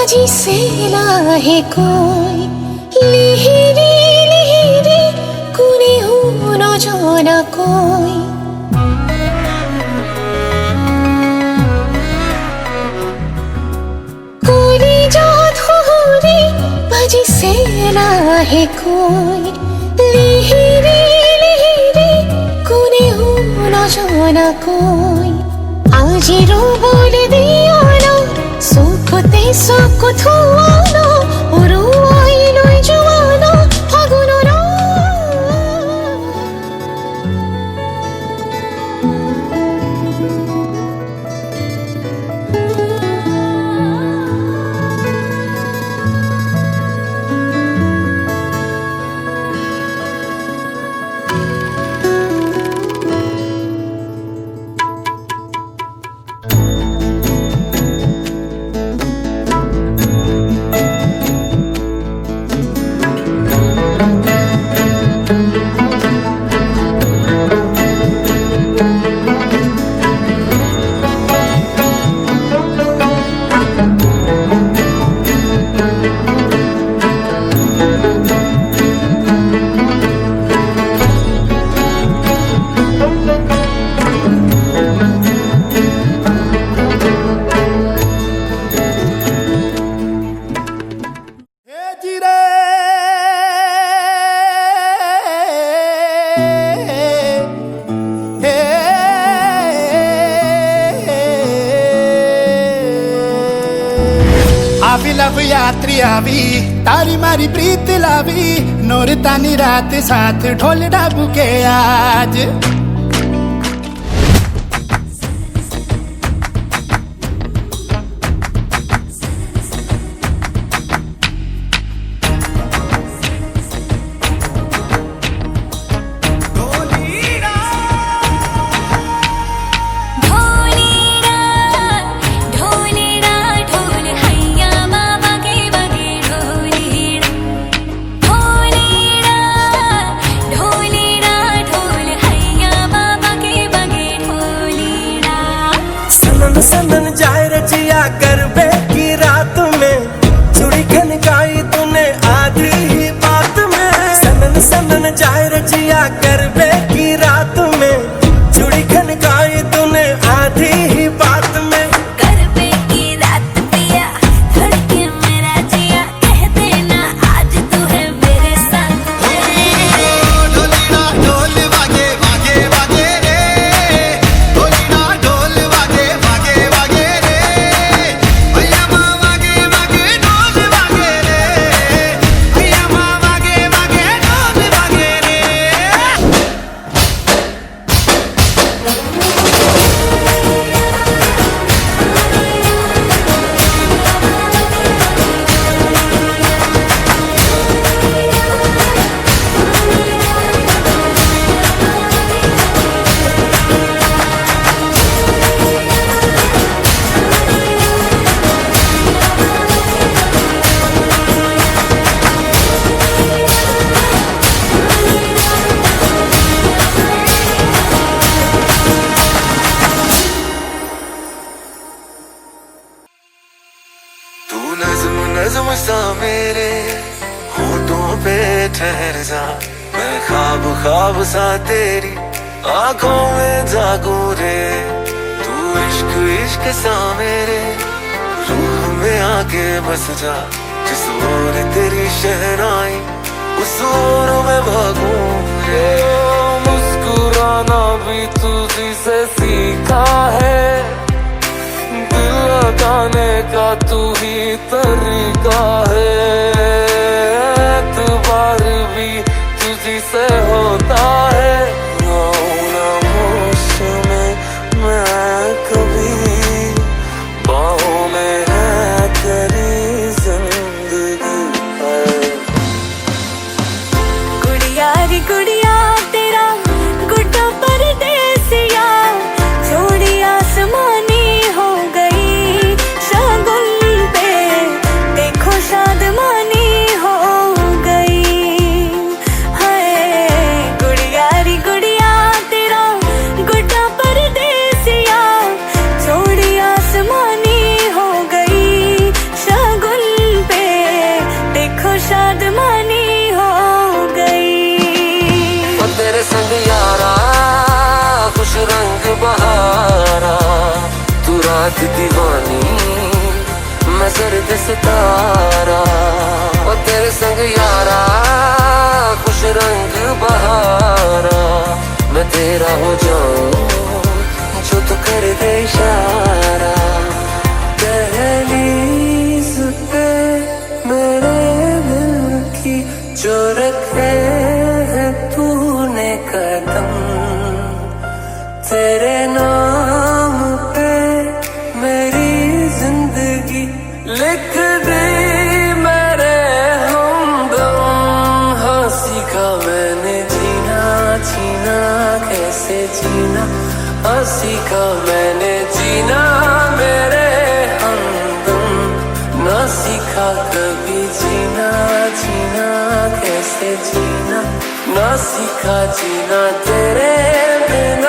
बाजी से लाहे कोई लिहिरी लिहिरी कुने हो न जाना कोई कोरी जात हो रे बाजी से लाहे कोई लिहिरी लिहिरी कुने हो न जाना कोई आजी रो बोल दिया ना सुखते सुख थुआना ओरो आई लोई जवाना फागुनो ना लव यात्री आवी तारी मारी प्रीत लावी नूर तानी रात साथ ढोल डाबू के आज सनन जाए रचिया करबे की रात में चूड़ी खनकाई तूने आधी ही बात में सनन सनन जाए रचिया करबे की रात में चूड़ी खनकाई तूने आधी ही बात में करबे की रात पिया धड़के मेरा जिया कह देना आज तू है मेरे साथ ढोलना ढोल वागे वागे वागे रे ढोलना ढोल वागे वागे वागे रे भैया माँ वागे वागे ढोल वागे रे भैया माँ वागे वागे ढोल वागे रे तू नज़्म नज़्म सा मेरे होठों पे ठहर जा मैं ख्वाब ख्वाब सा तेरी आंखों में जागूं रे तू इश्क इश्क सा मेरे रूह में आके बस जा जिस ओर तेरी शहनाई उस ओर मैं भागूं रे मुस्कुराना भी तुझी से सीखा है दिल लगाने का तू ही तरीका है एतबार भी तुझी से होता है खामोश में मैं कभी बाहों में है तेरी जिंदगी है गुड़िया री गुड़िया तेरा गुड्डा परदेसिया जोड़ी आसमानी हो गई शागुन पे देखो शादमानी संग यारा खुश रंग बहारा, तू रात दीवानी मैं सर्द सितारा। ओ तेरे संग यारा खुश रंग बहारा, मैं तेरा हो जाऊं जो तू कर दे इशारा। दहलीज पे मेरे दिल की जो रखे है तूने कदम, तेरे नाम पे मेरी जिंदगी लिख दी मेरे हमदम। हाँ सीखा मैंने जीना जीना कैसे जीना, हाँ सीखा मैंने जीना मेरे हमदम। ना सीखा कभी जीना जीना कैसे जीना, ना सीखा जीना तेरे बिना।